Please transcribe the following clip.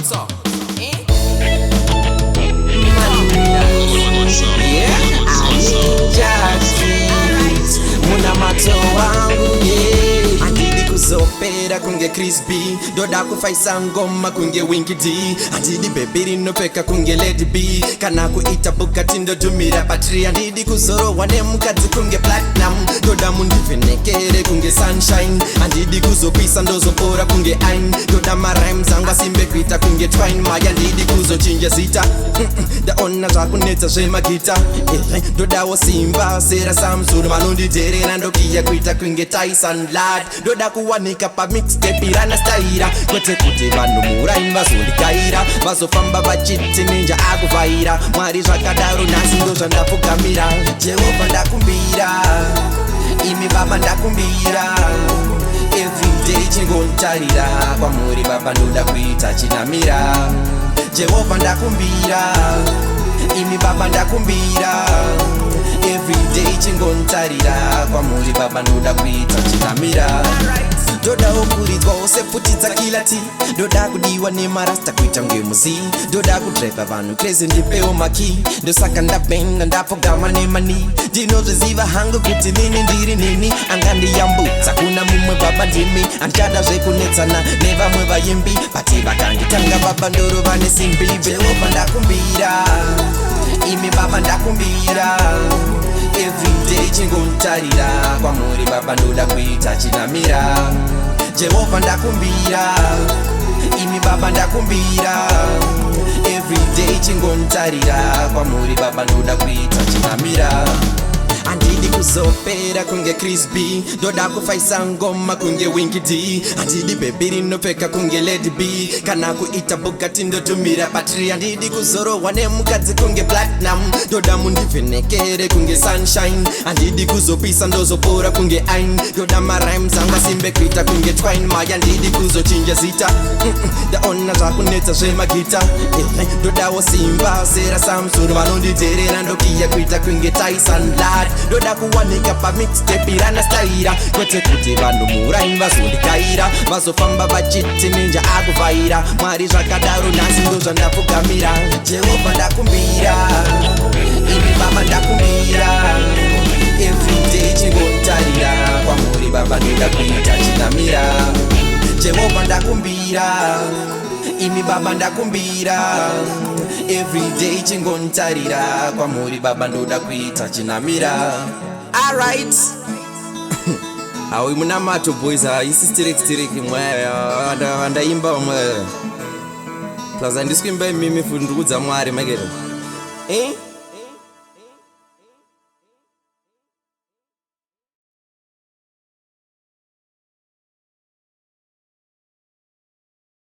What's up? Muna mato wangu Andidi kuzopera kunge Chris B Doda kufaisa ngoma kunge Winky D Andidi bebiri nopeka kunge Lady B Kana kuita Bugatti ndo dumira battery Andidi kuzoro wane mkazi kunge Platinum Doda mundivenekere kunge Sunshine Andidi kuzopisa ndozo pora kunge Ain Doda marime zangwa simbe kuita kunge Twine Maya andidi kuzo chinja zita Da onna zakuneta zema gita Doda wo simba sera Samsung manundi dere nando kia kuita kunge Tyson lad Doda kuwanika pa mixtape irana staira Kwete kuti vanu mura invazundi kaira Vazofamba vachiti ninja akuvaira Mwari zvakadaro nasi ndo zvandafugamira Jehova ndakumbira Imi baba ndakumbira Everyday chingontarira Kwamuri baba ndoda kuita chinamira Jehova ndakumbira Imi baba ndakumbira Everyday chingontarira Kwamuri baba ndoda kuita chinamira Doda okuridwa oseputidza kilati Doda kudiwa nemarasta kuita ngemuzi Doda kudriva vanhu crazy ndipewo maki Ndosaka ndabenda ndapogama nemani Ndinozviziva hangu kuti nini ndiri nini Angandiyambutsa kuna mumwe baba ndimi Andichada zvekunetsana nevamwe vaimbi Bati vakanditanga baba ndoro vane simbi Jehova ndakumbira Imi baba ndakumbira Everyday chingontarira Kwamuri baba ndoda kuita chinamira Jehova ndakumbira Imi baba ndakumbira Everyday chingontarira Kwamuri baba ndoda kuita chinamira Andidi kuzopera kunge Chris B Doda kufaisa ngoma kunge Winky D Andidi bebiri nopeka kunge Lady B Kana kuita Bugatti ndo tumira battery Andidi kuzoro wane mkazi kunge Platinum Doda mundivenekere kunge Sunshine Andidi kuzopisa ndozo pora kunge Ain Doda marime zangwa simbe kuita kunge Twine Maya andidi kuzochinja zita Da onna zvakunetsa zvema gita Doda wo simba sera Samsung vanonditerera ndokiya kuita kunge Tyson lad Doda kuwanika pa mixtape irana staira Kwete kuti vanhu muraini vazondikaira Vazofamba vachiti ninja akuvaira Mwari zvakadaro nasi ndo zvandafugamira Jehova ndakumbira Imi baba ndakumbira Everyday chingontarira Kwamuri baba ndoda kuita chinamira Jehova ndakumbira Imi baba ndakumbira Everyday chingontarira Kwamuri baba ndoda kuita chinamira Alright Awi muna mato boys isi stiriki mwere Wandaimba mwere Plaza ndiskuimba mimi fundukudza mwari magere